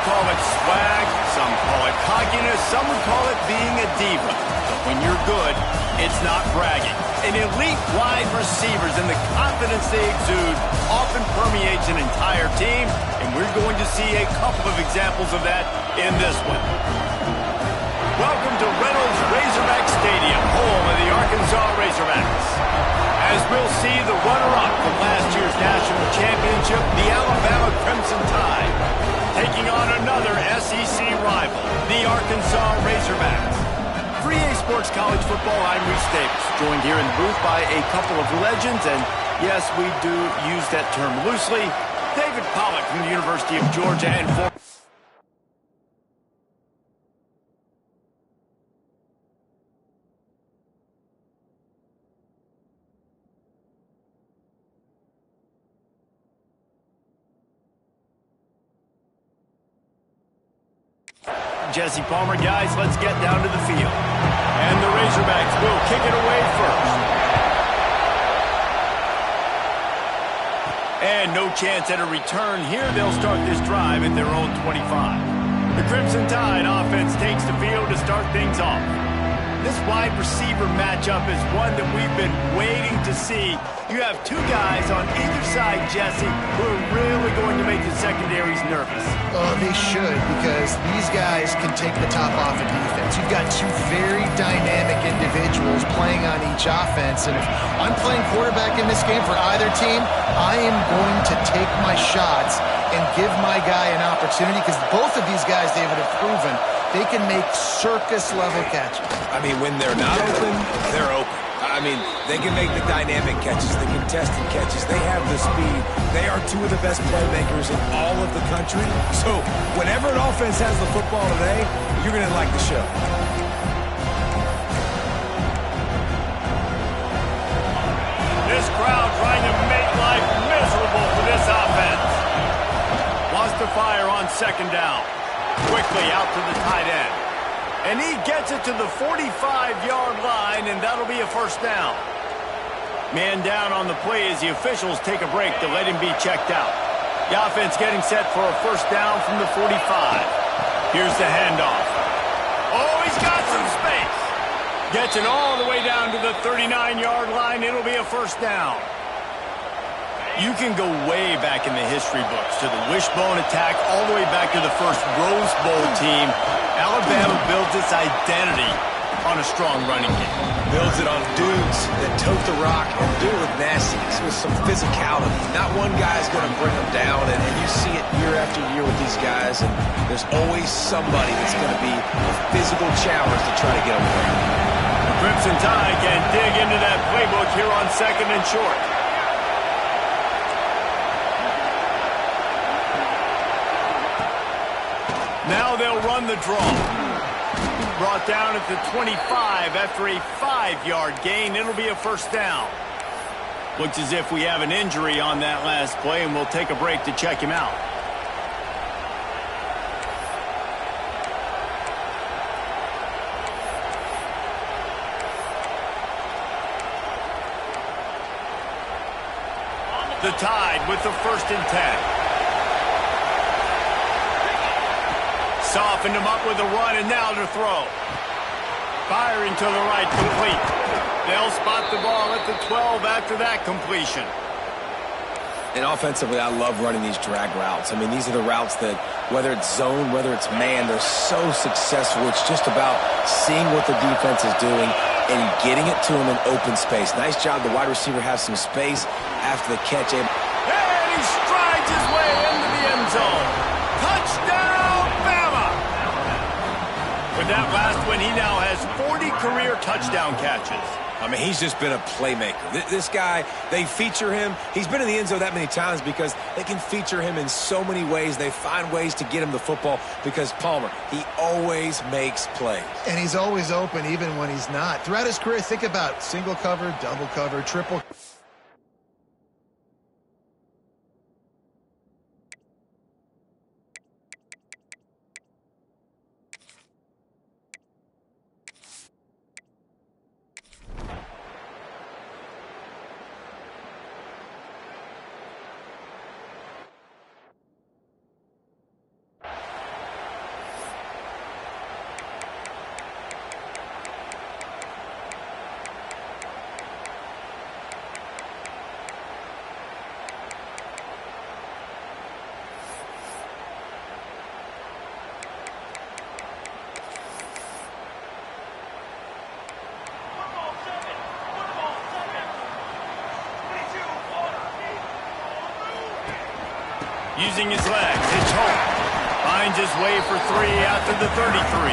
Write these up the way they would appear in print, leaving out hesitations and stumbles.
call it swag, some call it cockiness, some would call it being a diva. But when you're good, it's not bragging. An elite wide receivers and the confidence they exude often permeates an entire team, and we're going to see a couple of examples of that in this one. Welcome to Reynolds Razorback Stadium, home of the Arkansas Razorbacks. As we'll see the runner-up from last year's national championship, the Alabama Crimson Tide, taking on another SEC rival, the Arkansas Razorbacks. For EA Sports College Football, I'm Reese Davis, joined here in the booth by a couple of legends, and yes, we do use that term loosely. David Pollack from the University of Georgia and Jesse Palmer. Guys, let's get down to the field. And the Razorbacks will kick it away first. And no chance at a return here. They'll start this drive at their own 25. The Crimson Tide offense takes the field to start things off. This wide receiver matchup is one that we've been waiting to see. You have two guys on either side, Jesse, who are really going to make the secondaries nervous. Oh, they should, because these guys can take the top off of defense. You've got two very dynamic individuals playing on each offense, and if I'm playing quarterback in this game for either team, I am going to take my shots and give my guy an opportunity, because both of these guys, David, have proven they can make circus-level catches. I mean, when they're not open, they're open. I mean, they can make the dynamic catches, the contested catches. They have the speed. They are two of the best playmakers in all of the country. So whenever an offense has the football today, you're going to like the show. This crowd trying to make life miserable for this offense. Wants to fire on second down. Quickly out to the tight end. And he gets it to the 45-yard line, and that'll be a first down. Man down on the play as the officials take a break to let him be checked out. The offense getting set for a first down from the 45. Here's the handoff. Oh, he's got some space. Gets it all the way down to the 39-yard line. It'll be a first down. You can go way back in the history books to the wishbone attack all the way back to the first Rose Bowl team. Alabama builds its identity on a strong running game. Builds it on dudes that tote the rock and do it with nastiness, with some physicality. Not one guy's going to bring them down, and you see it year after year with these guys, and there's always somebody that's going to be a physical challenge to try to get them around. The Crimson Tide can dig into that playbook here on second and short. Now they'll run the draw. Brought down at the 25 after a 5-yard gain. It'll be a first down. Looks as if we have an injury on that last play, and we'll take a break to check him out. The Tide with the 1st and 10. Softened him up with a run, and now to throw. Firing to the right, complete. They'll spot the ball at the 12 after that completion. And offensively, I love running these drag routes. I mean, these are the routes that, whether it's zone, whether it's man, they're so successful. It's just about seeing what the defense is doing and getting it to them in open space. Nice job. The wide receiver has some space after the catch. And he strides his way into the end zone. Touchdown, Bama! With that last one, he now has 40 career touchdown catches. I mean, he's just been a playmaker. This guy, they feature him. He's been in the end zone that many times because they can feature him in so many ways. They find ways to get him the football because Palmer, he always makes plays. And he's always open even when he's not. Throughout his career, think about single cover, double cover, triple. using his legs. It's home. Finds his way for 3 after the 33.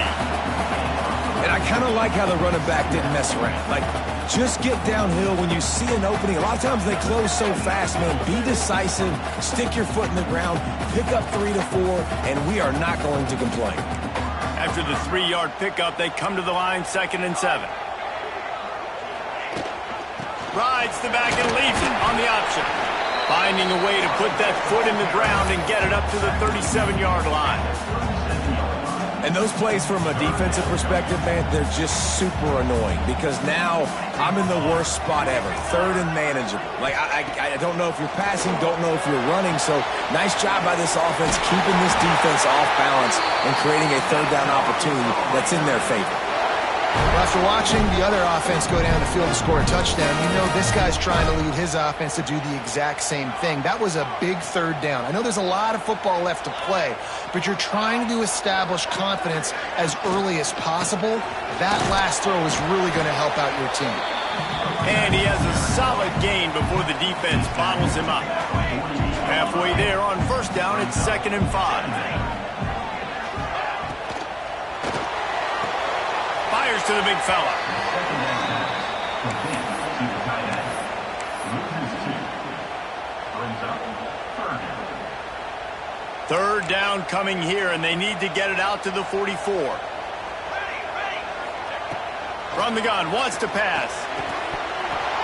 And I kind of like how the running back didn't mess around. Like, just get downhill when you see an opening. A lot of times they close so fast, man. Be decisive, stick your foot in the ground, pick up 3 to 4, and we are not going to complain. After the 3-yard pickup, they come to the line 2nd and 7. Rides the back and leaves it on the option. Finding a way to put that foot in the ground and get it up to the 37-yard line. And those plays from a defensive perspective, man, they're just super annoying because now I'm in the worst spot ever, 3rd and manageable. Like, I don't know if you're passing, don't know if you're running, so nice job by this offense keeping this defense off balance and creating a 3rd down opportunity that's in their favor. Well, after watching the other offense go down the field to score a touchdown, you know this guy's trying to lead his offense to do the exact same thing. That was a big 3rd down. I know there's a lot of football left to play, but you're trying to establish confidence as early as possible. That last throw is really going to help out your team. And he has a solid gain before the defense bottles him up. Halfway there on 1st down, it's 2nd and 5. Fires to the big fella. Third down coming here, and they need to get it out to the 44. From the gun, wants to pass.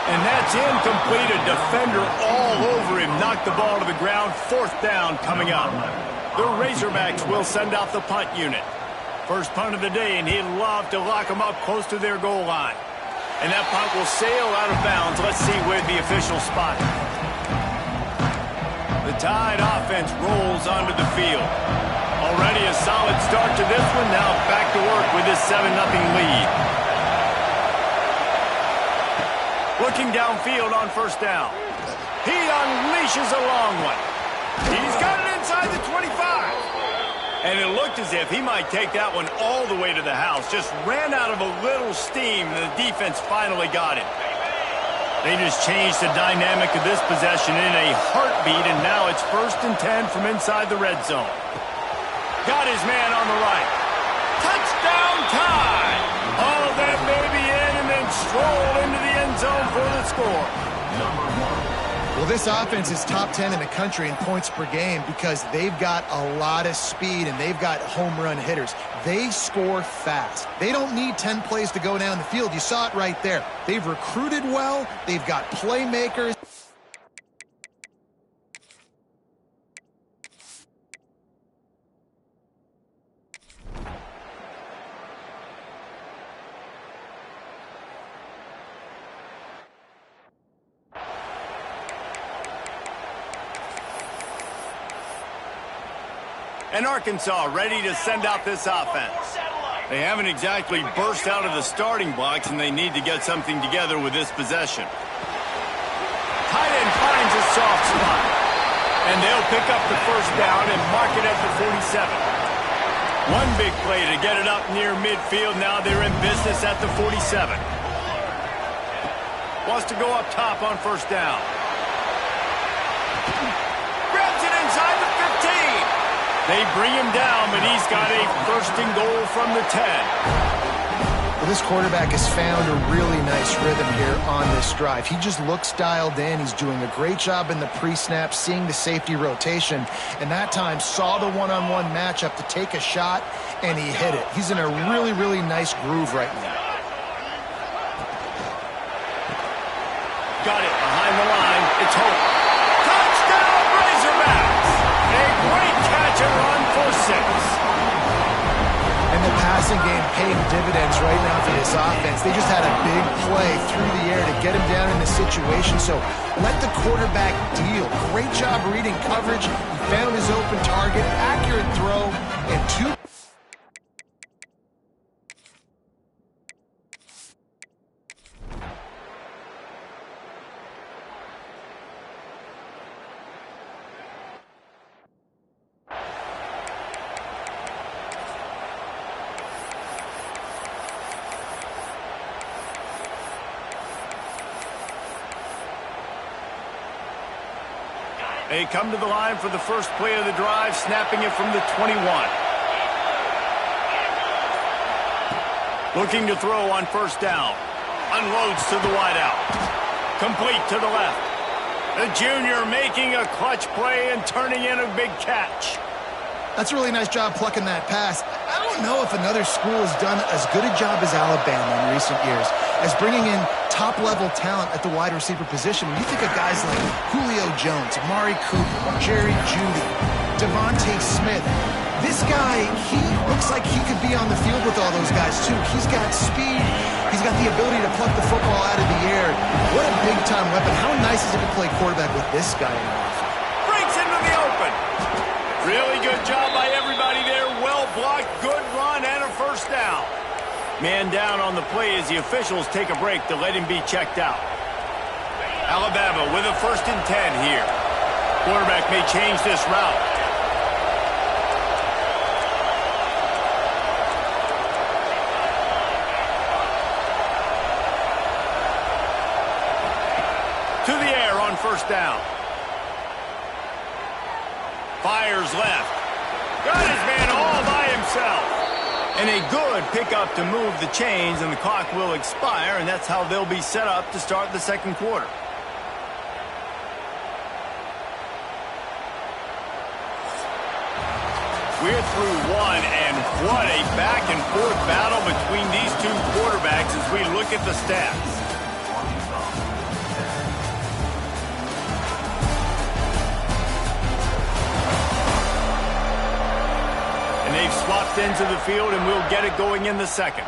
And that's incomplete. A defender all over him. Knocked the ball to the ground. 4th down coming up. The Razorbacks will send out the punt unit. First punt of the day, and he'd love to lock them up close to their goal line. And that punt will sail out of bounds. Let's see where the official spot. The Tide offense rolls onto the field. Already a solid start to this one. Now back to work with this 7-0 lead. Looking downfield on 1st down. He unleashes a long one. He's got it inside the 25. And it looked as if he might take that one all the way to the house. Just ran out of a little steam, and the defense finally got him. They just changed the dynamic of this possession in a heartbeat, and now it's 1st and 10 from inside the red zone. Got his man on the right. Touchdown Tide! Oh, that may be in, and then stroll into the end zone for the score. Well, this offense is top 10 in the country in points per game because they've got a lot of speed and they've got home run hitters. They score fast. They don't need 10 plays to go down the field. You saw it right there. They've recruited well. They've got playmakers. And Arkansas ready to send out this offense. They haven't exactly burst out of the starting blocks, and they need to get something together with this possession. Tight end finds a soft spot. And they'll pick up the 1st down and mark it at the 47. One big play to get it up near midfield. Now they're in business at the 47. Wants to go up top on 1st down. Grabs it inside the 15. They bring him down, but he's got a 1st and goal from the 10. Well, this quarterback has found a really nice rhythm here on this drive. He just looks dialed in. He's doing a great job in the pre-snap, seeing the safety rotation, and that time saw the one-on-one matchup to take a shot, and he hit it. He's in a really, really nice groove right now. Got it behind the line. It's Hope. Touchdown, Razorbacks! A great catch and run for 6. And the passing game paying dividends right now for this offense. They just had a big play through the air to get him down in the situation. So let the quarterback deal. Great job reading coverage. He found his open target, accurate throw, and 2. They come to the line for the first play of the drive, snapping it from the 21. Looking to throw on first down. Unloads to the wideout. Complete to the left. The junior making a clutch play and turning in a big catch. That's a really nice job plucking that pass. I don't know if another school has done as good a job as Alabama in recent years as bringing in top-level talent at the wide receiver position. When you think of guys like Julio Jones, Amari Cooper, Jerry Jeudy, Devontae Smith, this guy, he looks like he could be on the field with all those guys, too. He's got speed. He's got the ability to pluck the football out of the air. What a big-time weapon. How nice is it to play quarterback with this guy in the offense? Breaks into the open. Really good job by everybody there. Well blocked, good run, and a first down. Man down on the play as the officials take a break to let him be checked out. Alabama with a 1st and 10 here. Quarterback may change this route. To the air on first down. Fires left. Got his man all by himself. And a good pickup to move the chains, and the clock will expire, and that's how they'll be set up to start the second quarter. We're through one, and what a back-and-forth battle between these two quarterbacks as we look at the stats. And they've swapped into the field, and we'll get it going in the second.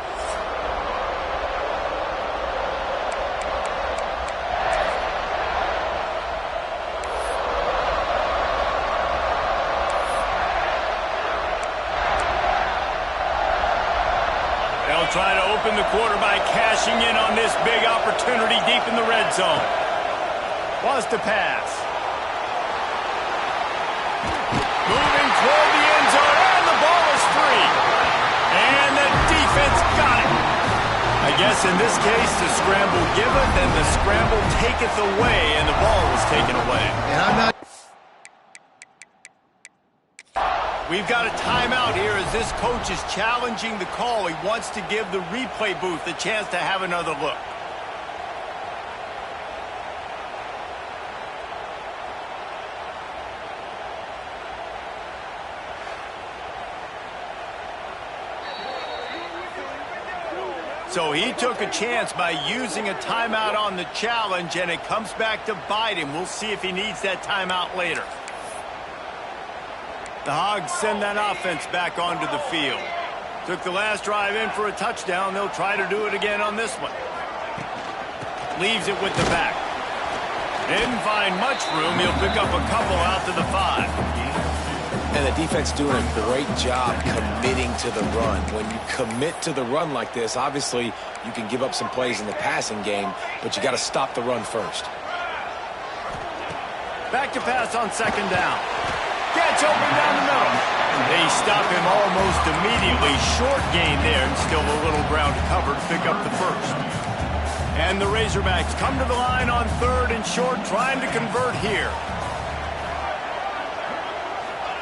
They'll try to open the quarter by cashing in on this big opportunity deep in the red zone. Wants to pass. Moving toward the end zone. And the defense got it. I guess in this case, the scramble giveth and the scramble taketh away, and the ball was taken away. And I'm not... We've got a timeout here as this coach is challenging the call. He wants to give the replay booth a chance to have another look. So he took a chance by using a timeout on the challenge, and it comes back to bite him. We'll see if he needs that timeout later. The Hogs send that offense back onto the field. Took the last drive in for a touchdown. They'll try to do it again on this one. Leaves it with the back. Didn't find much room. He'll pick up a couple out to the 5. And the defense doing a great job committing to the run. When you commit to the run like this, obviously you can give up some plays in the passing game, but you got to stop the run first. Back to pass on second down. Gets open down the middle. They stop him almost immediately. Short gain there, and still a little ground to cover to pick up the first. And the Razorbacks come to the line on 3rd and short, trying to convert here.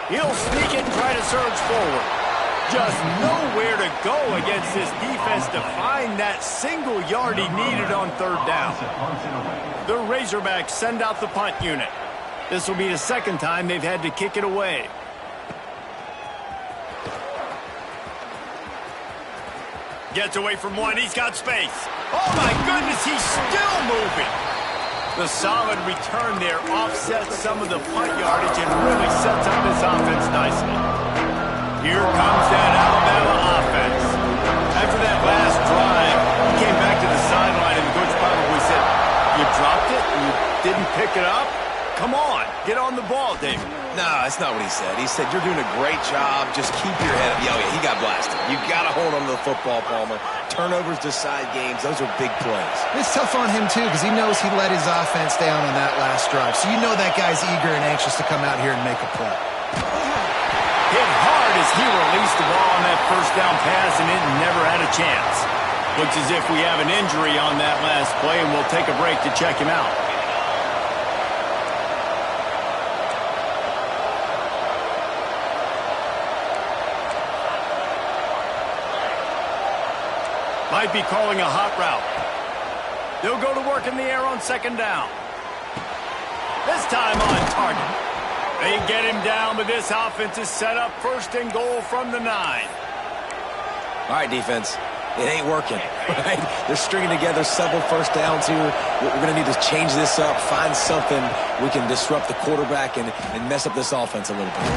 He'll sneak it and try to surge forward. Just nowhere to go against this defense to find that single yard he needed on 3rd down. The Razorbacks send out the punt unit. This will be the second time they've had to kick it away. Gets away from one. He's got space. Oh, my goodness, he's still moving. The solid return there offsets some of the punt yardage and really sets up this offense nicely. Here comes that Alabama offense. After that last drive, he came back to the sideline, and the coach probably said, "You dropped it and you didn't pick it up? Come on, get on the ball, David." No, that's not what he said. He said, "You're doing a great job. Just keep your head up." Yeah, he got blasted. You got to hold on to the football, Palmer. Turnovers decide games. Those are big plays. It's tough on him, too, because he knows he let his offense down on that last drive. So you know that guy's eager and anxious to come out here and make a play. Hit hard as he released the ball on that first down pass, and it never had a chance. Looks as if we have an injury on that last play, and we'll take a break to check him out. Might be calling a hot route. They'll go to work in the air on second down. This time on target. They get him down, but this offense is set up first and goal from the 9. All right, defense. It ain't working, right? They're stringing together several first downs here. We're going to need to change this up, find something we can disrupt the quarterback and mess up this offense a little bit.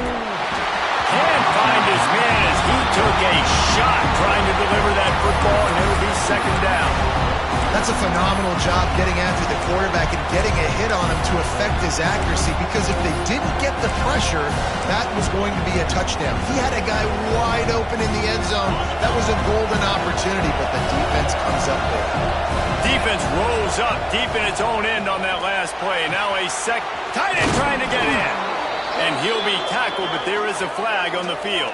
Can't find his man as he took a shot trying to deliver that football, and it'll be second down. That's a phenomenal job getting after the quarterback and getting a hit on him to affect his accuracy, because if they didn't get the pressure, that was going to be a touchdown. He had a guy wide open in the end zone. That was a golden opportunity, but the defense comes up with it. Defense rolls up deep in its own end on that last play. Now a tight end trying to get in. And he'll be tackled, but there is a flag on the field.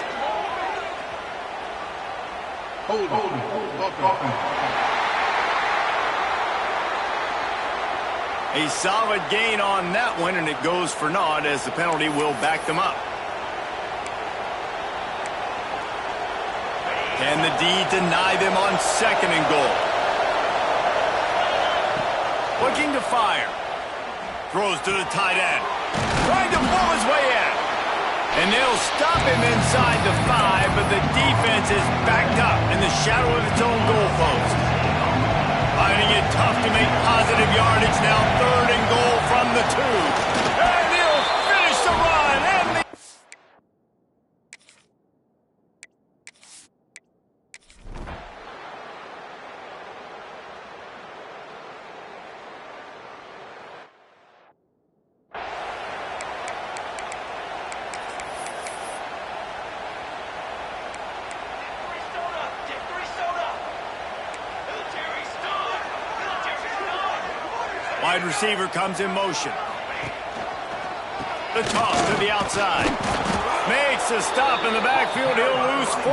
A solid gain on that one, and it goes for naught as the penalty will back them up. Can the D deny them on second and goal? Looking to fire. Throws to the tight end. Trying to pull his way in. And they'll stop him inside the 5, but the defense is backed up in the shadow of its own goal post. Finding it tough to make positive yardage now. Third and goal from the 2. And he'll finish the run. And wide receiver comes in motion. The toss to the outside. Makes a stop in the backfield. He'll lose 4.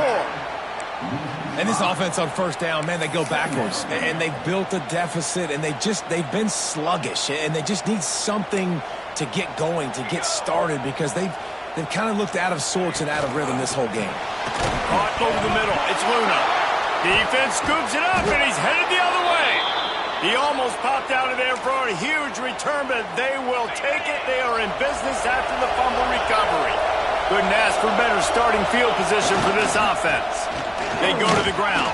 And this offense on first down, man, they go backwards. And they built a deficit, and they've been sluggish. And they just need something to get going, to get started, because they've kind of looked out of sorts and out of rhythm this whole game. Caught over the middle. It's Luna. Defense scoops it up, and he's headed the other way. He almost popped out of there for a huge return, but they will take it. They are in business after the fumble recovery. Couldn't ask for better starting field position for this offense. They go to the ground.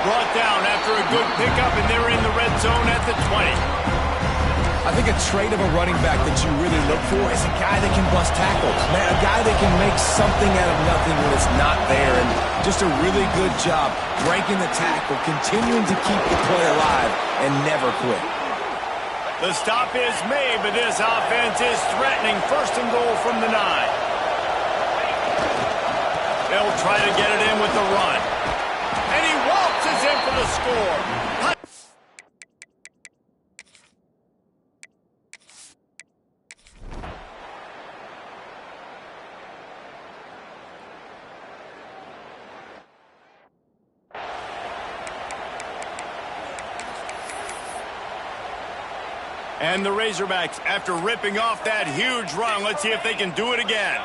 Brought down after a good pickup, and they're in the red zone at the 20. I think a trait of a running back that you really look for is a guy that can bust tackles, man, a guy that can make something out of nothing when it's not there, and just a really good job breaking the tackle, continuing to keep the play alive, and never quit. The stop is made, but this offense is threatening first and goal from the 9. They'll try to get it in with the run. And he waltzes in for the score. And the Razorbacks, after ripping off that huge run, let's see if they can do it again.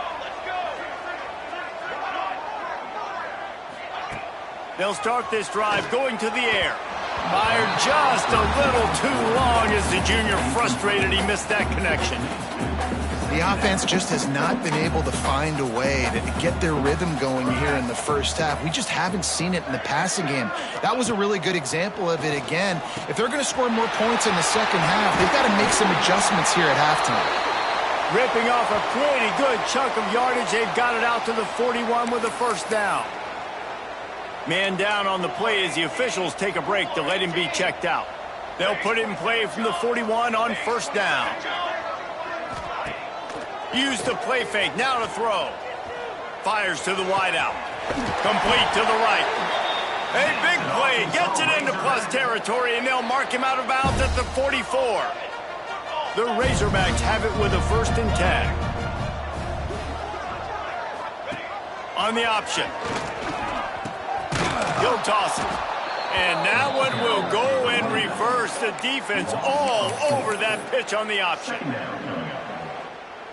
They'll start this drive going to the air. Fired just a little too long as the junior frustrated. He missed that connection. The offense just has not been able to find a way to get their rhythm going here in the first half. We just haven't seen it in the passing game. That was a really good example of it again. If they're going to score more points in the second half, they've got to make some adjustments here at halftime. Ripping off a pretty good chunk of yardage. They've got it out to the 41 with a first down. Man down on the play as the officials take a break to let him be checked out. They'll put it in play from the 41 on first down. Use the play fake, now to throw. Fires to the wideout. Complete to the right. A big play, gets it into plus territory, and they'll mark him out of bounds at the 44. The Razorbacks have it with a 1st and 10. On the option. He'll toss it. And that one will go in reverse. The defense all over that pitch on the option.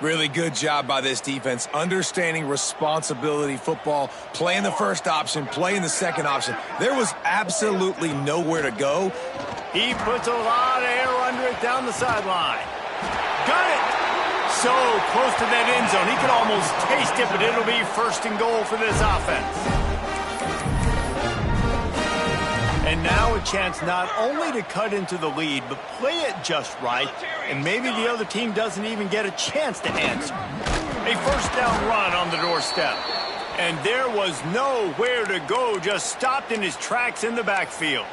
Really good job by this defense, understanding responsibility football, playing the first option, playing the second option. There was absolutely nowhere to go. He puts a lot of air under it down the sideline. Got it! So close to that end zone. He could almost taste it, but it'll be first and goal for this offense. And now a chance not only to cut into the lead, but play it just right, and maybe the other team doesn't even get a chance to answer. A first down run on the doorstep. And there was nowhere to go, just stopped in his tracks in the backfield.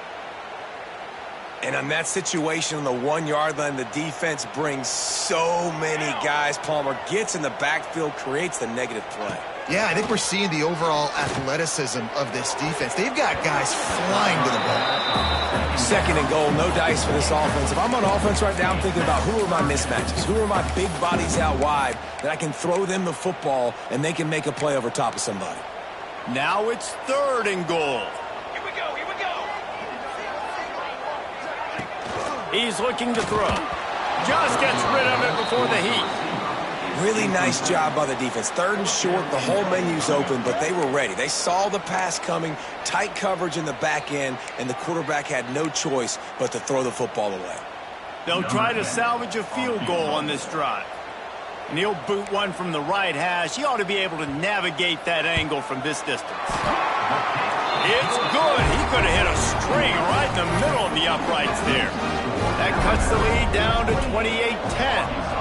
And on that situation on the 1 yard line, the defense brings so many guys. Palmer gets in the backfield, creates the negative play. Yeah, I think we're seeing the overall athleticism of this defense. They've got guys flying to the ball. Second and goal, no dice for this offense. If I'm on offense right now, I'm thinking about who are my mismatches, who are my big bodies out wide that I can throw them the football and they can make a play over top of somebody. Now it's third and goal. Here we go, here we go. He's looking to throw. Just gets rid of it before the heat. Really nice job by the defense. Third and short, the whole menu's open, but they were ready. They saw the pass coming, tight coverage in the back end, and the quarterback had no choice but to throw the football away. They'll try to salvage a field goal on this drive. And he'll boot one from the right hash. He ought to be able to navigate that angle from this distance. It's good. He could have hit a string right in the middle of the uprights there. That cuts the lead down to 28-10.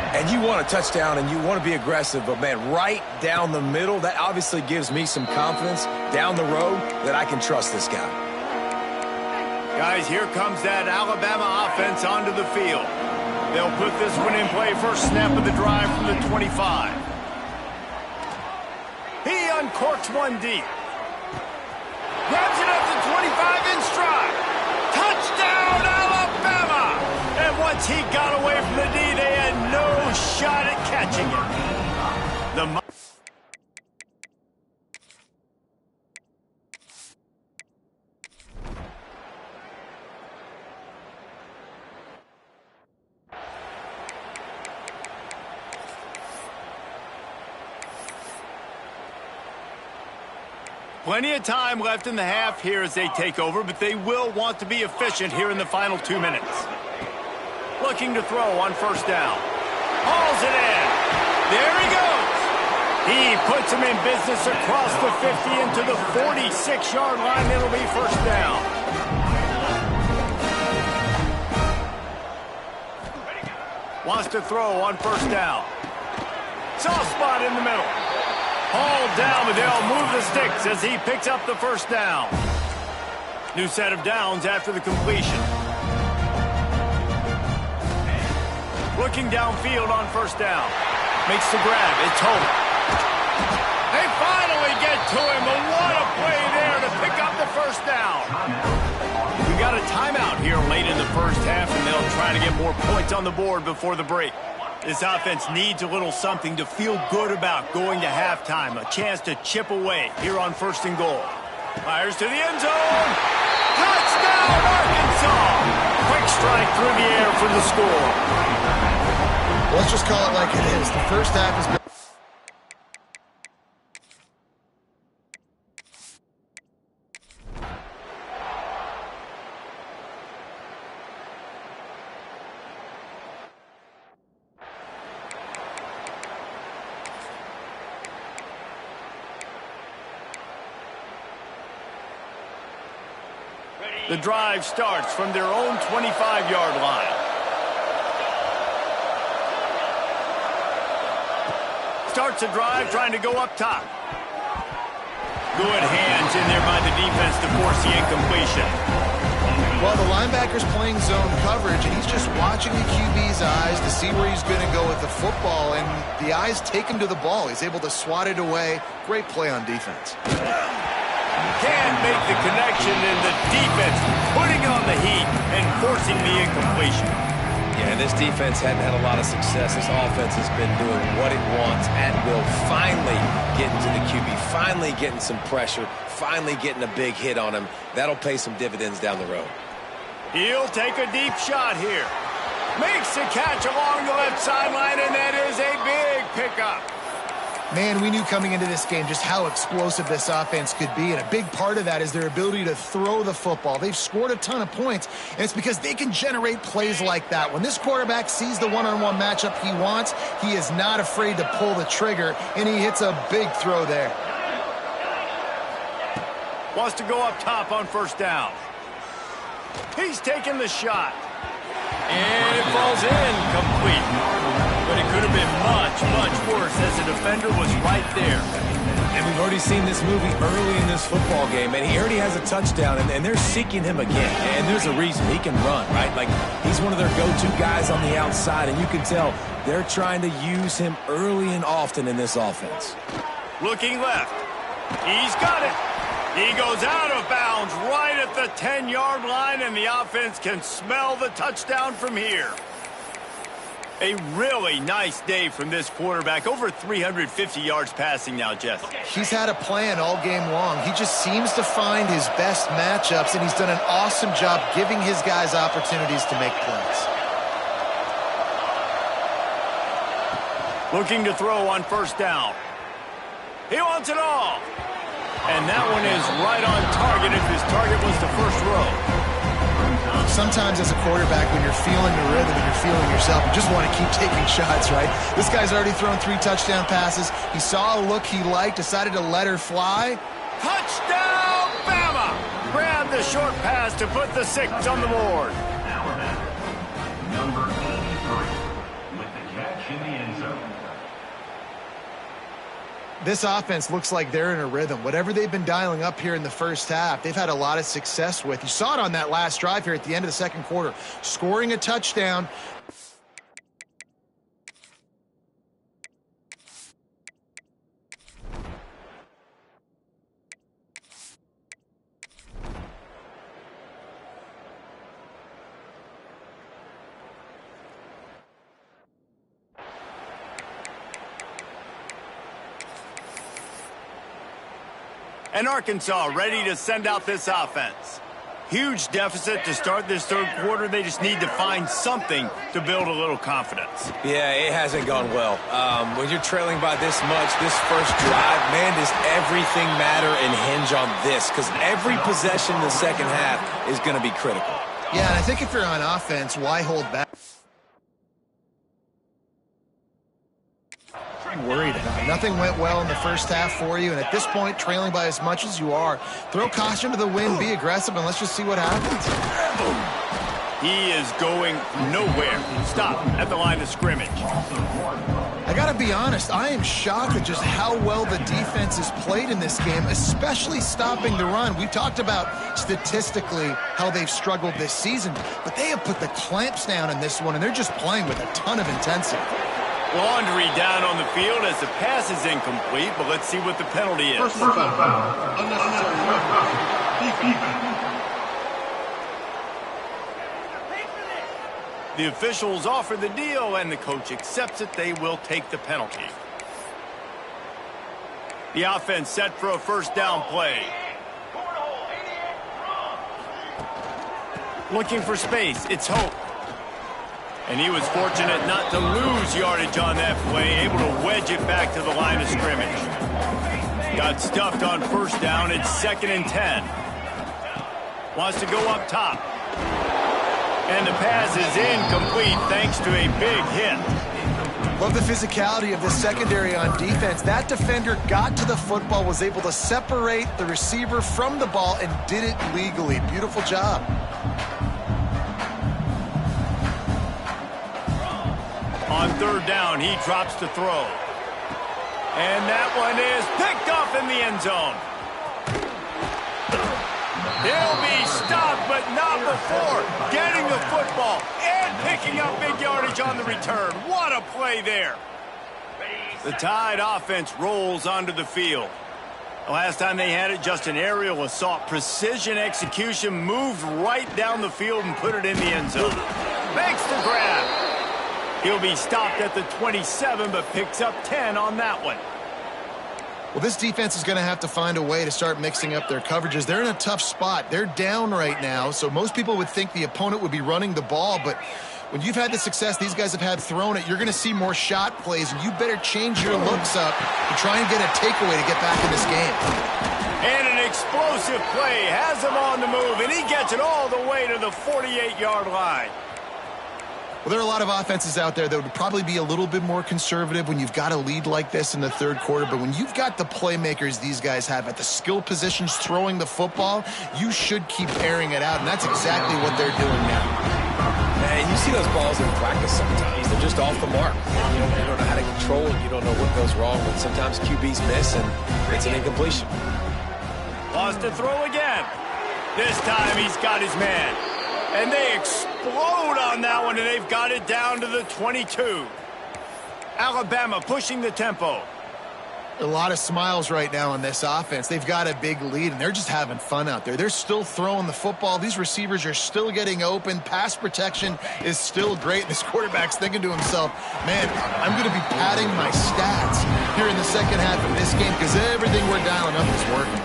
And you want a touchdown and you want to be aggressive, but, man, right down the middle, that obviously gives me some confidence down the road that I can trust this guy. Guys, here comes that Alabama offense onto the field. They'll put this one in play first snap of the drive from the 25. He uncorks one deep. Grabs it up to 25 in stride. Touchdown, Alabama! And once he got away from the D, they had no shot at catching it. Plenty of time left in the half here as they take over, but they will want to be efficient here in the final 2 minutes. Looking to throw on first down. Hauls it in. There he goes. He puts him in business across the 50 into the 46-yard line. It'll be first down. Wants to throw on first down. Soft spot in the middle. Hauled down, but they'll move the sticks as he picks up the first down. New set of downs after the completion. Looking downfield on first down. Makes the grab. It's over. They finally get to him, but what a play there to pick up the first down. We got a timeout here late in the first half, and they'll try to get more points on the board before the break. This offense needs a little something to feel good about going to halftime. A chance to chip away here on first and goal. Fires to the end zone. Touchdown, Arkansas! Quick strike through the air for the score. Let's just call it like it is. The first half has been... The drive starts from their own 25-yard line. Starts a drive trying to go up top. Good hands in there by the defense to force the incompletion. Well, the linebacker's playing zone coverage, and he's just watching the QB's eyes to see where he's going to go with the football, and the eyes take him to the ball. He's able to swat it away. Great play on defense. Can't make the connection, and the defense putting on the heat and forcing the incompletion. Yeah, this defense hadn't had a lot of success. This offense has been doing what it wants at will. Finally getting to the QB, finally getting some pressure, finally getting a big hit on him. That'll pay some dividends down the road. He'll take a deep shot here. Makes the catch along the left sideline, and that is a big pickup. Man, we knew coming into this game just how explosive this offense could be, and a big part of that is their ability to throw the football. They've scored a ton of points, and it's because they can generate plays like that. When this quarterback sees the one-on-one matchup he wants, he is not afraid to pull the trigger, and he hits a big throw there. Wants to go up top on first down. He's taking the shot. And it falls in complete. But it could have been much, much worse as the defender was right there. And we've already seen this movie early in this football game, and he already has a touchdown, and they're seeking him again. And there's a reason. He can run, right? Like, he's one of their go-to guys on the outside, and you can tell they're trying to use him early and often in this offense. Looking left. He's got it. He goes out of bounds right at the 10-yard line, and the offense can smell the touchdown from here. A really nice day from this quarterback. Over 350 yards passing now, Jess. He's had a plan all game long. He just seems to find his best matchups, and he's done an awesome job giving his guys opportunities to make plays. Looking to throw on first down. He wants it all. And that one is right on target if his target was the first row. Sometimes as a quarterback, when you're feeling the rhythm and you're feeling yourself, you just want to keep taking shots, right? This guy's already thrown 3 touchdown passes. He saw a look he liked, decided to let her fly. Touchdown, Bama! Grabbed the short pass to put the 6 on the board. Number 83 with the catch in the end zone. This offense looks like they're in a rhythm. Whatever they've been dialing up here in the first half, they've had a lot of success with. You saw it on that last drive here at the end of the second quarter. Scoring a touchdown. And Arkansas ready to send out this offense. Huge deficit to start this third quarter. They just need to find something to build a little confidence. Yeah, it hasn't gone well. When you're trailing by this much, this first drive, man, does everything matter and hinge on this? Because every possession in the second half is going to be critical. Yeah, and I think if you're on offense, why hold back? Worried about. Nothing went well in the first half for you, and at this point, trailing by as much as you are, throw caution to the wind, be aggressive, and let's just see what happens. He is going nowhere. Stop at the line of scrimmage. I gotta be honest, I am shocked at just how well the defense has played in this game, especially stopping the run. We've talked about statistically how they've struggled this season, but they have put the clamps down in this one, and they're just playing with a ton of intensity. Laundry down on the field as the pass is incomplete, but let's see what the penalty is. Personal foul. Unnecessary The officials offer the deal, and the coach accepts it. They will take the penalty. The offense set for a first down play. Looking for space. It's Hope. And he was fortunate not to lose yardage on that play, able to wedge it back to the line of scrimmage. Got stuffed on first down. It's 2nd and 10. Wants to go up top. And the pass is incomplete thanks to a big hit. Love the physicality of the secondary on defense. That defender got to the football, was able to separate the receiver from the ball, and did it legally. Beautiful job. On third down, he drops to throw. And that one is picked off in the end zone. He'll be stopped, but not before getting the football and picking up big yardage on the return. What a play there. The Tide offense rolls onto the field. The last time they had it, just an aerial assault. Precision execution, moved right down the field and put it in the end zone. Makes the grab. He'll be stopped at the 27, but picks up 10 on that one. Well, this defense is going to have to find a way to start mixing up their coverages. They're in a tough spot. They're down right now, so most people would think the opponent would be running the ball, but when you've had the success these guys have had throwing it, you're going to see more shot plays, and you better change your looks up to try and get a takeaway to get back in this game. And an explosive play has him on the move, and he gets it all the way to the 48-yard line. Well, there are a lot of offenses out there that would probably be a little bit more conservative when you've got a lead like this in the third quarter. But when you've got the playmakers these guys have at the skill positions throwing the football, you should keep airing it out. And that's exactly what they're doing now. And you see those balls in practice sometimes. They're just off the mark. You don't know how to control it. You don't know what goes wrong. But sometimes QBs miss, and it's an incompletion. Lost to throw again. This time he's got his man. And they explode on that one, and they've got it down to the 22. Alabama pushing the tempo. A lot of smiles right now on this offense. They've got a big lead, and they're just having fun out there. They're still throwing the football. These receivers are still getting open. Pass protection is still great. This quarterback's thinking to himself, man, I'm going to be padding my stats here in the second half of this game because everything we're dialing up is working.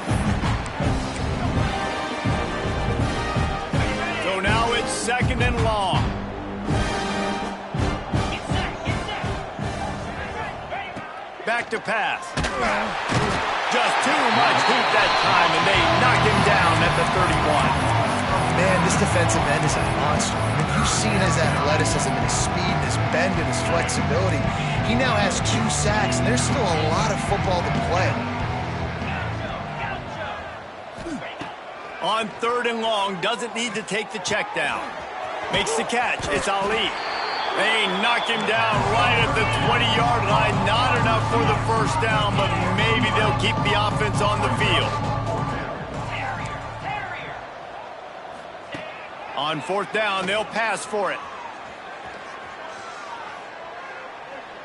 So now it's second and long. Back to pass. Just too much heat that time, and they knock him down at the 31. Man, this defensive end is a monster. If you've seen his athleticism and his speed and his bend and his flexibility, he now has 2 sacks, and there's still a lot of football to play. On third and long, doesn't need to take the check down. Makes the catch. It's Ali. They knock him down right at the 20-yard line. Not enough for the first down, but maybe they'll keep the offense on the field. On fourth down, they'll pass for it.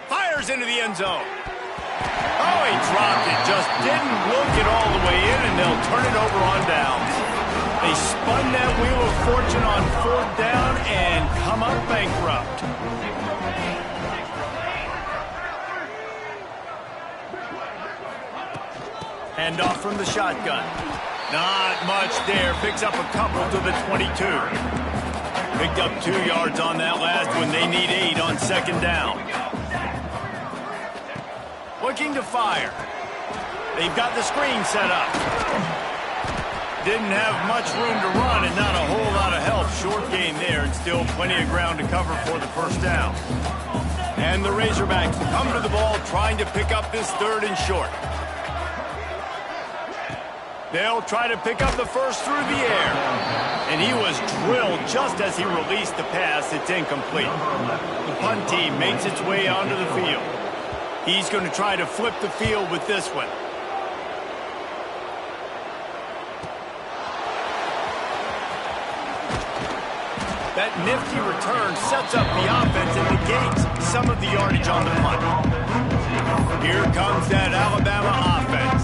Fires into the end zone. Oh, he dropped it. Just didn't look it all the way in, and they'll turn it over on downs. They spun that wheel of fortune on fourth down and come up bankrupt. Handoff from the shotgun. Not much there. Picks up a couple to the 22. Picked up 2 yards on that last one. They need 8 on second down. Looking to fire. They've got the screen set up. Didn't have much room to run and not a whole lot of help. Short gain there and still plenty of ground to cover for the first down. And the Razorbacks come to the ball trying to pick up this third and short. They'll try to pick up the first through the air. And he was drilled just as he released the pass. It's incomplete. The punt team makes its way onto the field. He's going to try to flip the field with this one. That nifty return sets up the offense and negates some of the yardage on the punt. Here comes that Alabama offense.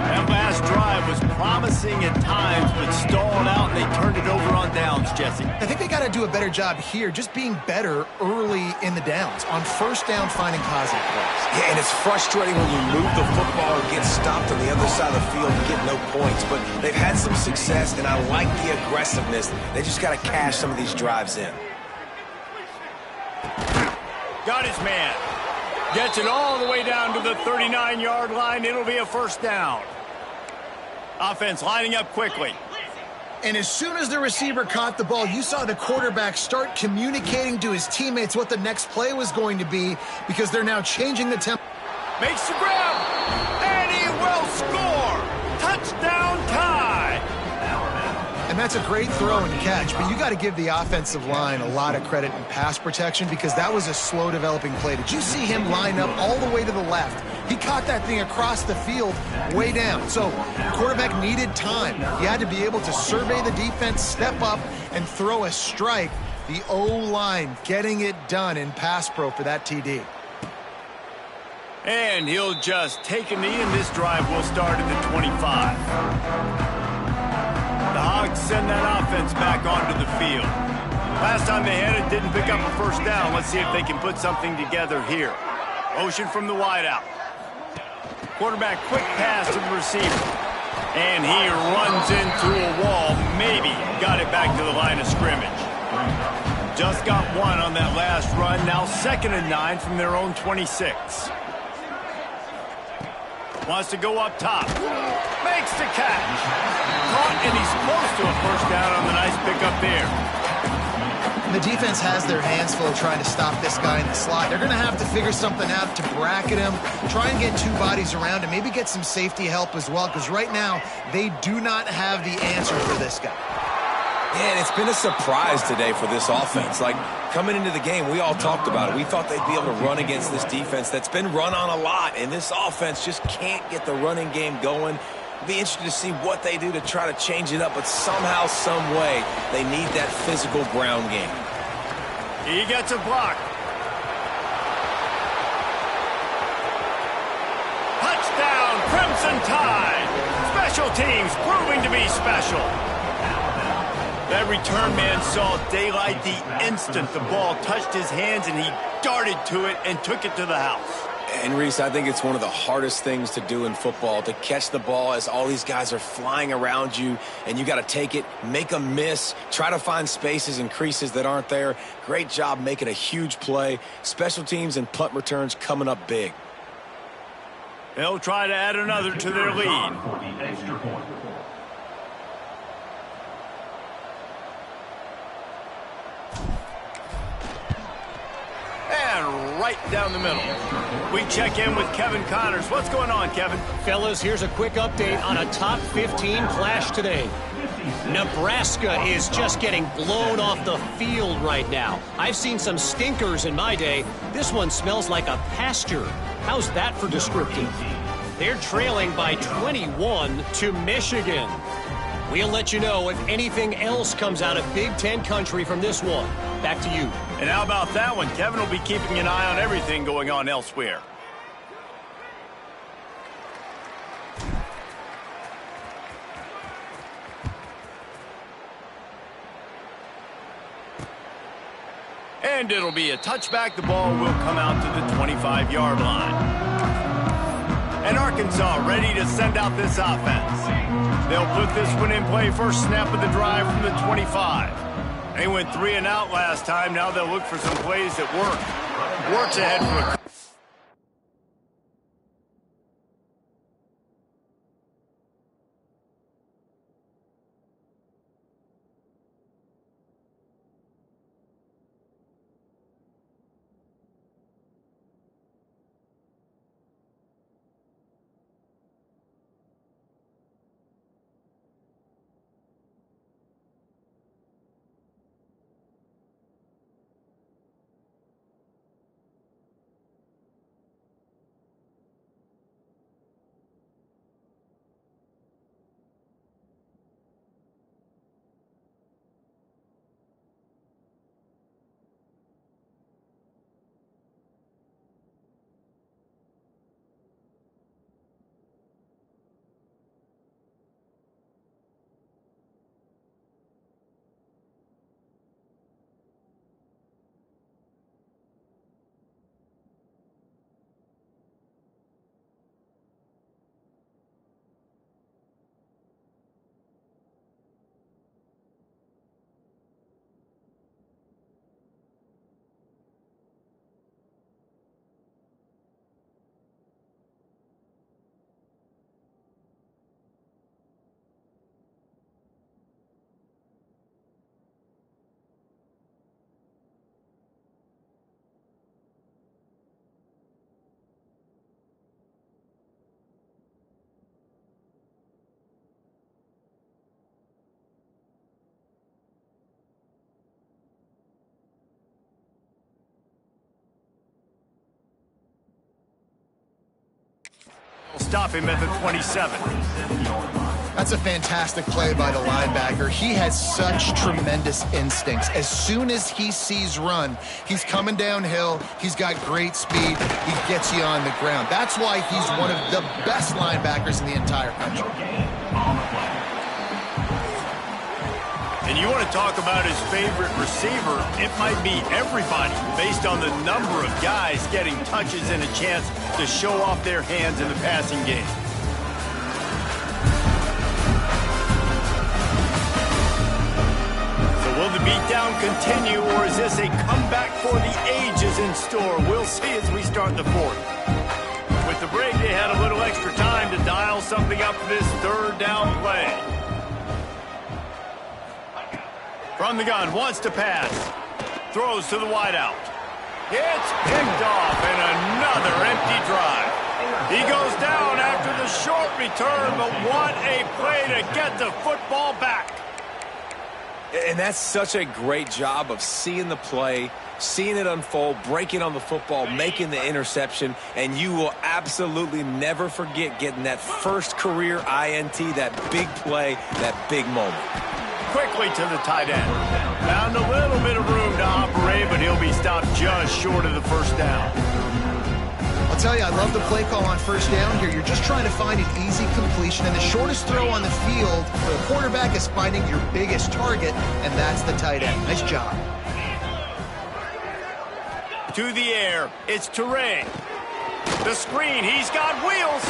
That last drive was promising at times, but stalled out, and they turned it over on downs, Jesse. I think they got to do a better job here, just being better early in the downs. On first down, finding positive plays. Yeah, and it's frustrating when you move the football and get stopped on the other side of the field and get no points. But they've had some success, and I like the aggressiveness. They just got to cash some of these drives in. Got his man. Gets it all the way down to the 39-yard line. It'll be a first down. Offense lining up quickly. And as soon as the receiver caught the ball, you saw the quarterback start communicating to his teammates what the next play was going to be because they're now changing the tempo. Makes the grab, and he will score. Touchdown tie. And that's a great throw and catch, but you got to give the offensive line a lot of credit in pass protection because that was a slow developing play. Did you see him line up all the way to the left? He caught that thing across the field way down. So the quarterback needed time. He had to be able to survey the defense, step up, and throw a strike. The O-line getting it done in pass pro for that TD. And he'll just take a knee, and this drive will start at the 25. The Hogs send that offense back onto the field. Last time they had it, didn't pick up a first down. Let's see if they can put something together here. Motion from the wideout. Quarterback quick pass to the receiver. And he runs into a wall. Maybe got it back to the line of scrimmage. Just got one on that last run. Now 2nd and 9 from their own 26. Wants to go up top. Makes the catch. Caught, and he's close to a first down on the nice pickup there. The defense has their hands full trying to stop this guy in the slot. They're going to have to figure something out to bracket him, try and get 2 bodies around him, maybe get some safety help as well, because right now they do not have the answer for this guy. Yeah, and it's been a surprise today for this offense. Like, coming into the game, we all talked about it. We thought they'd be able to run against this defense that's been run on a lot, and this offense just can't get the running game going. It'll be interesting to see what they do to try to change it up, but somehow, some way, they need that physical ground game. He gets a block. Touchdown, Crimson Tide. Special teams proving to be special. That return man saw daylight the instant the ball touched his hands, and he darted to it and took it to the house. And, Reese, I think it's one of the hardest things to do in football, to catch the ball as all these guys are flying around you, and you got to take it, make a miss, try to find spaces and creases that aren't there. Great job making a huge play. Special teams and punt returns coming up big. They'll try to add another to their lead. For the extra point. And right down the middle. We check in with Kevin Connors. What's going on, Kevin? Fellas, here's a quick update on a top 15 clash today. Nebraska is just getting blown off the field right now. I've seen some stinkers in my day. This one smells like a pasture. How's that for descriptive? They're trailing by 21 to Michigan. We'll let you know if anything else comes out of Big Ten country from this one. Back to you. And how about that one? Kevin will be keeping an eye on everything going on elsewhere. And it'll be a touchback. The ball will come out to the 25-yard line. And Arkansas ready to send out this offense. They'll put this one in play first snap of the drive from the 25. They went 3 and out last time. Now they'll look for some plays that work. Works ahead for a... Stop him at the 27. That's a fantastic play by the linebacker. He has such tremendous instincts. As soon as he sees run, he's coming downhill. He's got great speed. He gets you on the ground. That's why he's one of the best linebackers in the entire country. And you want to want to talk about his favorite receiver, it might be everybody based on the number of guys getting touches and a chance to show off their hands in the passing game. Will the beatdown continue, or is this a comeback for the ages in store? We'll see as we start the fourth. With the break, they had a little extra time to dial something up for this third down play. From the gun, wants to pass. Throws to the wideout. It's picked off, and another empty drive. He goes down after the short return, but what a play to get the football back. And that's such a great job of seeing the play, seeing it unfold, breaking on the football, making the interception, and you will absolutely never forget getting that first career INT, that big play, that big moment. Quickly to the tight end. Found a little bit of room to operate, but he'll be stopped just short of the first down. I'll tell you, I love the play call on first down here. You're just trying to find an easy completion, and the shortest throw on the field for the quarterback is finding your biggest target, and that's the tight end. Nice job. To the air, it's Toure. The screen, he's got wheels,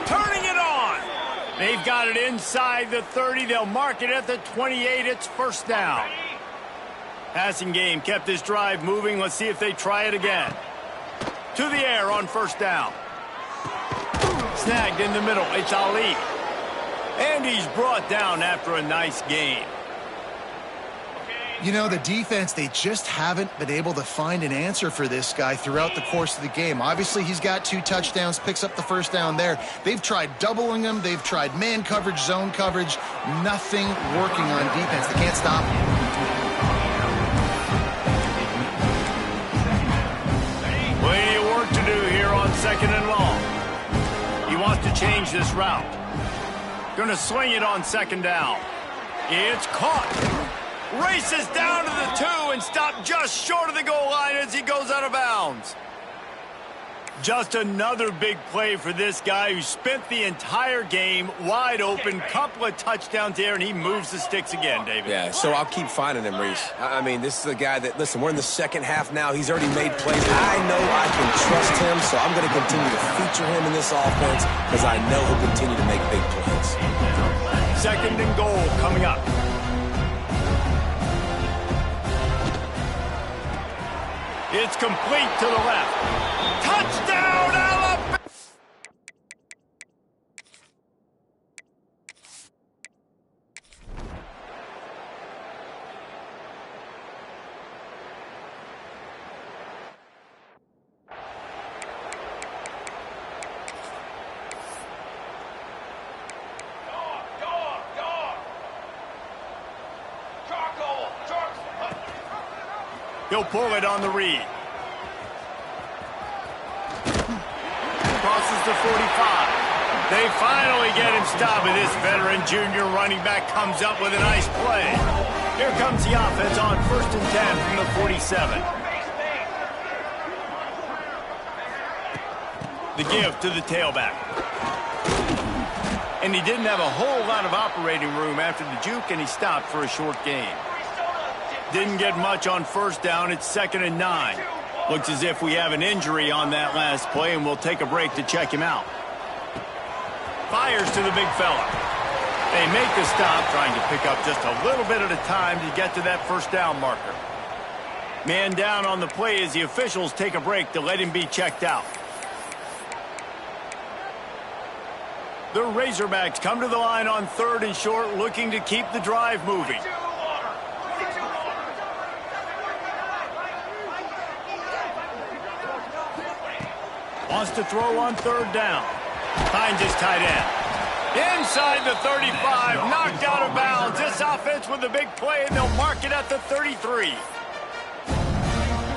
turning it on. They've got it inside the 30. They'll mark it at the 28. It's first down. Passing game kept this drive moving. Let's see if they try it again. To the air on first down. Snagged in the middle. It's Ali. And he's brought down after a nice gain. You know, the defense, they just haven't been able to find an answer for this guy throughout the course of the game. Obviously, he's got 2 touchdowns, picks up the first down there. They've tried doubling him. They've tried man coverage, zone coverage. Nothing working on defense. They can't stop him. Plenty of work to do here on second and long. He wants to change this route. Going to swing it on second down. It's caught. Races down to the 2 and stopped just short of the goal line as he goes out of bounds. Just another big play for this guy who spent the entire game wide open, couple of touchdowns there, and he moves the sticks again, David. Yeah, so I'll keep finding him, Reese. I mean, this is a guy that, listen, we're in the second half now. He's already made plays. I know I can trust him, so I'm going to continue to feature him in this offense because I know he'll continue to make big plays. Second and goal coming up. It's complete to the left. Touchdown, Alabama! He'll pull it on the read. Crosses the 45. They finally get him stopped, and this veteran junior running back comes up with a nice play. Here comes the offense on 1st and 10 from the 47. The give to the tailback. And he didn't have a whole lot of operating room after the juke, and he stopped for a short gain. Didn't get much on first down. It's 2nd and 9. Looks as if we have an injury on that last play, and we'll take a break to check him out. Fires to the big fella. They make the stop, trying to pick up just a little bit at a time to get to that first down marker. Man down on the play as the officials take a break to let him be checked out. The Razorbacks come to the line on 3rd and short, looking to keep the drive moving. Wants to throw on 3rd down. Finds his tight end. Inside the 35, knocked out of bounds. This offense with a big play, and they'll mark it at the 33.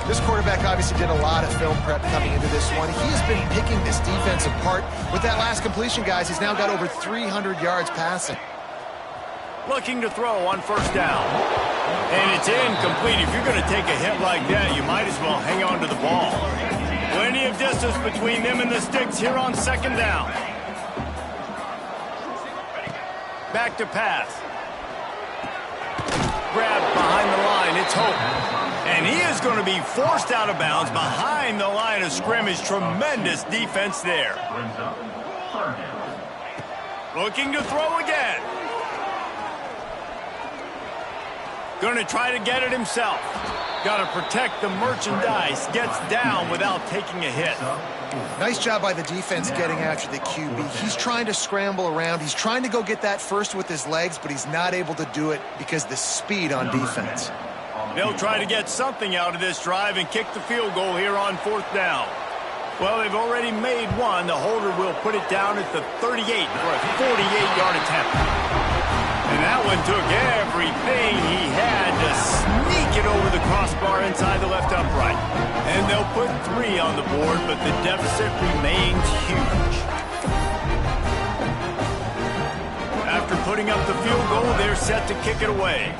This quarterback obviously did a lot of film prep coming into this one. He has been picking this defense apart. With that last completion, guys, he's now got over 300 yards passing. Looking to throw on 1st down. And it's incomplete. If you're going to take a hit like that, you might as well hang on to the ball. Plenty of distance between them and the sticks here on 2nd down. Back to pass. grab behind the line. It's Hope. And he is going to be forced out of bounds behind the line of scrimmage. Tremendous defense there. Looking to throw again. Going to try to get it himself. Got to protect the merchandise. Gets down without taking a hit. Nice job by the defense getting after the QB. He's trying to scramble around. He's trying to go get that first with his legs, but he's not able to do it because of the speed on defense. They'll try to get something out of this drive and kick the field goal here on 4th down. Well, they've already made one. The holder will put it down at the 38 for a 48-yard attempt. And that one took everything he had to sneak it over the crossbar inside the left upright. And they'll put 3 on the board, but the deficit remains huge. After putting up the field goal, they're set to kick it away.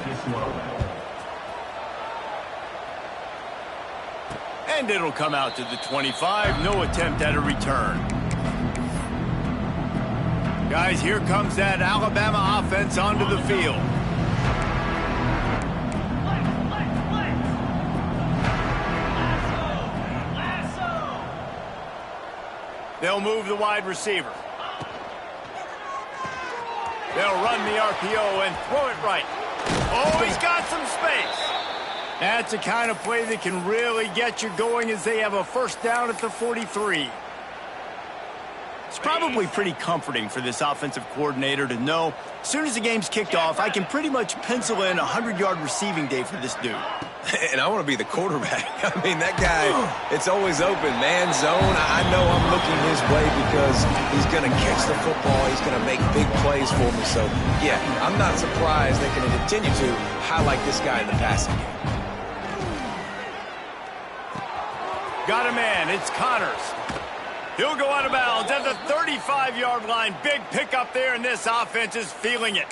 And it'll come out to the 25. No attempt at a return. Guys, here comes that Alabama offense onto the field. They'll move the wide receiver. They'll run the RPO and throw it right. Oh, he's got some space. That's the kind of play that can really get you going as they have a first down at the 43. It's probably pretty comforting for this offensive coordinator to know as soon as the game's kicked off, I can pretty much pencil in a 100-yard receiving day for this dude. And I want to be the quarterback. I mean, that guy, it's always open. Man zone, I know I'm looking his way because he's going to catch the football. He's going to make big plays for me. So, yeah, I'm not surprised they can continue to highlight this guy in the passing game. Got a man. It's Connors. He'll go out of bounds at the 35-yard line. Big pickup there, and this offense is feeling it.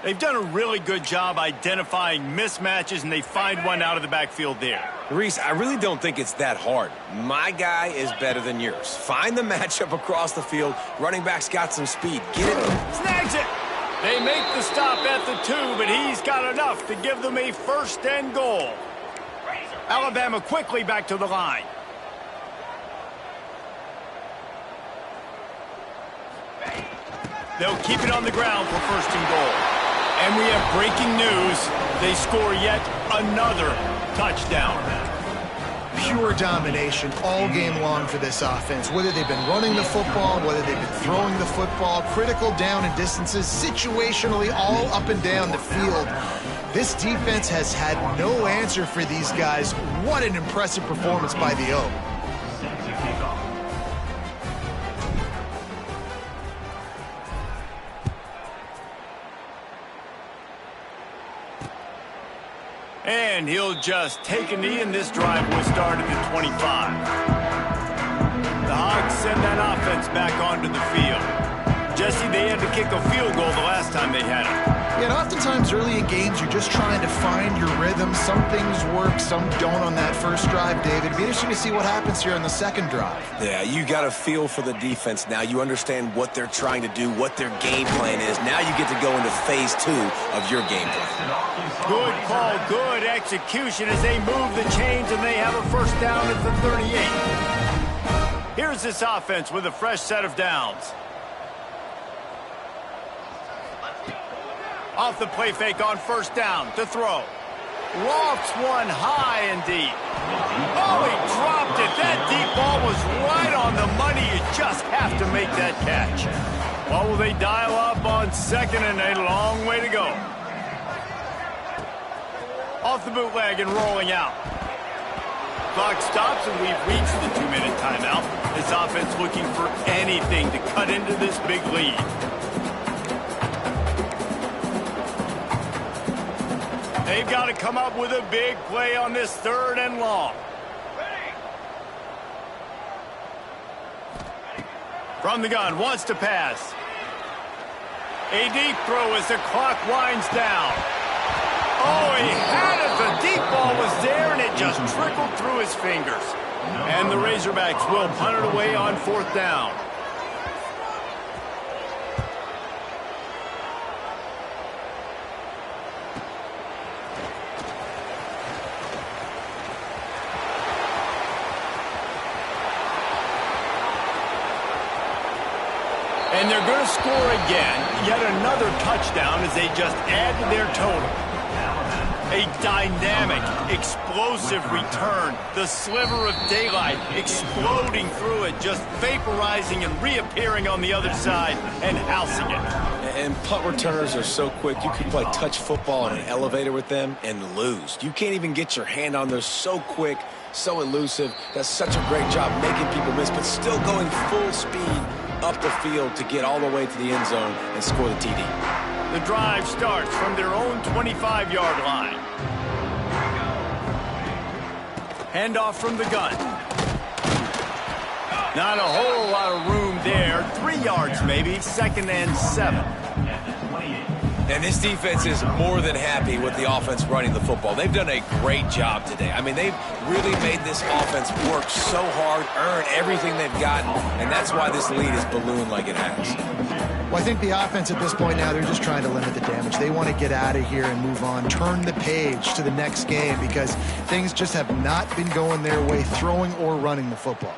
They've done a really good job identifying mismatches, and they find one out of the backfield there. Reese, I really don't think it's that hard. My guy is better than yours. Find the matchup across the field. Running back's got some speed. Get it. Snags it. They make the stop at the 2, but he's got enough to give them a 1st and goal. Alabama quickly back to the line. They'll keep it on the ground for 1st and goal. And we have breaking news. They score yet another touchdown. Pure domination all game long for this offense. Whether they've been running the football, whether they've been throwing the football, critical down and distances, situationally all up and down the field. This defense has had no answer for these guys. What an impressive performance by the O. And he'll just take a knee, and this drive will start at the 25. The Hogs send that offense back onto the field. Jesse, they had to kick a field goal the last time they had it. Yeah, and oftentimes early in games, you're just trying to find your rhythm. Some things work, some don't on that first drive, David. It'd be interesting to see what happens here on the second drive. Yeah, you got a feel for the defense now. You understand what they're trying to do, what their game plan is. Now you get to go into phase 2 of your game plan. Good call, good execution as they move the chains, and they have a 1st down at the 38. Here's this offense with a fresh set of downs. Off the play fake on 1st down to throw. Lofts one high and deep. Oh, he dropped it. That deep ball was right on the money. You just have to make that catch. Well, will they dial up on 2nd and a long way to go? Off the bootleg and rolling out. Clock stops and we've reached the 2-minute timeout. This offense looking for anything to cut into this big lead. They've got to come up with a big play on this 3rd and long. From the gun, wants to pass. A deep throw as the clock winds down. Oh, he had it. The deep ball was there, and it just trickled through his fingers. And the Razorbacks will punt it away on 4th down. And they're going to score again. Yet another touchdown as they just add to their total. A dynamic, explosive return. The sliver of daylight exploding through it, just vaporizing and reappearing on the other side and housing it. And punt returners are so quick. You can play touch football in an elevator with them and lose. You can't even get your hand on them. So quick, so elusive. Does such a great job making people miss, but still going full speed up the field to get all the way to the end zone and score the TD. The drive starts from their own 25-yard line. Handoff from the gun. Not a whole lot of room there. 3 yards maybe, 2nd and 7. And this defense is more than happy with the offense running the football. They've done a great job today. I mean, they've really made this offense work so hard, earn everything they've gotten, and that's why this lead is ballooned like it has. Well, I think the offense at this point now, they're just trying to limit the damage. They want to get out of here and move on, turn the page to the next game because things just have not been going their way, throwing or running the football.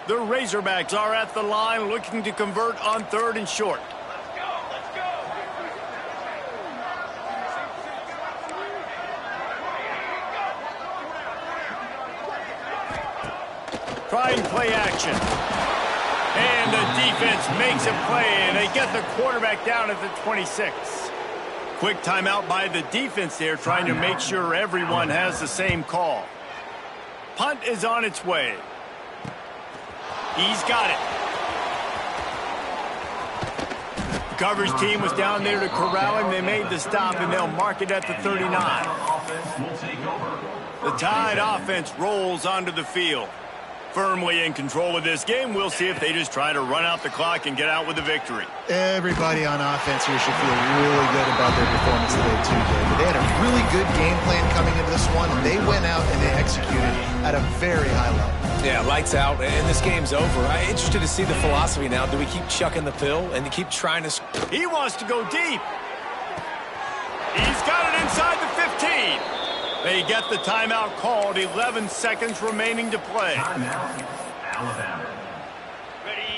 The Razorbacks are at the line looking to convert on 3rd and short. Trying play action. And the defense makes a play, and they get the quarterback down at the 26. Quick timeout by the defense there, trying to make sure everyone has the same call. Punt is on its way. He's got it. The coverage team was down there to corral him. They made the stop, and they'll mark it at the 39. The Tide offense rolls onto the field. Firmly in control of this game. We'll see if they just try to run out the clock and get out with a victory. Everybody on offense here should feel really good about their performance today, too, David. They had a really good game plan coming into this one, and they went out and they executed at a very high level. Yeah, lights out, and this game's over. I'm interested to see the philosophy now. Do we keep chucking the pill and keep trying to... He wants to go deep. He's got it inside the 15. They get the timeout called. 11 seconds remaining to play.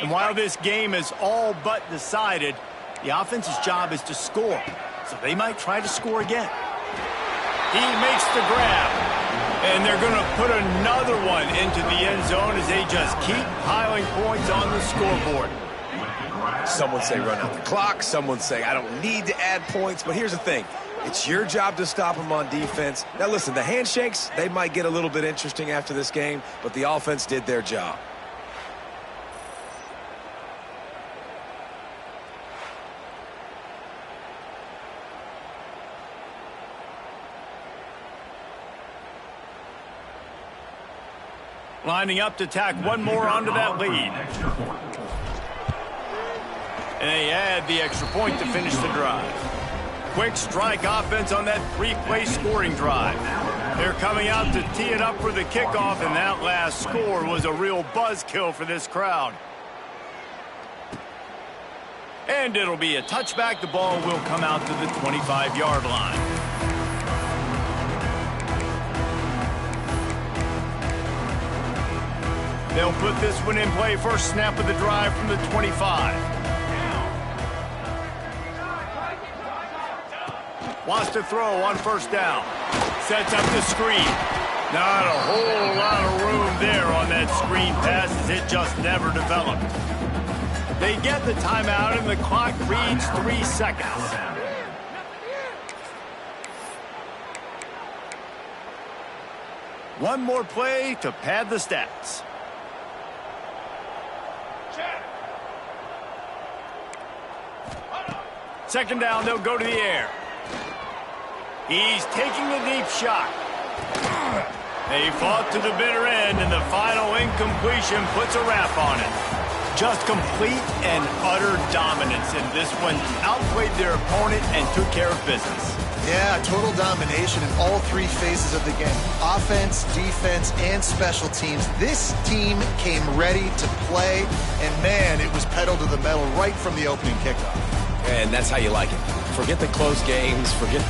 And while this game is all but decided, the offense's job is to score. So they might try to score again. He makes the grab. And they're going to put another one into the end zone as they just keep piling points on the scoreboard. Someone say run out the clock. Someone say I don't need to add points. But here's the thing. It's your job to stop them on defense. Now, listen, the handshakes, they might get a little bit interesting after this game, but the offense did their job. Lining up to tack one more onto that lead. And they add the extra point to finish the drive. Quick strike offense on that 3-play scoring drive. They're coming out to tee it up for the kickoff, and that last score was a real buzzkill for this crowd. And it'll be a touchback. The ball will come out to the 25-yard line. They'll put this one in play. First snap of the drive from the 25. Wants to throw on first down. Sets up the screen. Not a whole lot of room there on that screen pass as it just never developed. They get the timeout and the clock reads 3 seconds. One more play to pad the stats. Second down, they'll go to the air. He's taking a deep shot. They fought to the bitter end, and the final incompletion puts a wrap on it. Just complete and utter dominance, and this one outplayed their opponent and took care of business. Yeah, total domination in all 3 phases of the game. Offense, defense, and special teams. This team came ready to play, and man, it was pedal to the metal right from the opening kickoff. And that's how you like it. Forget the close games, forget...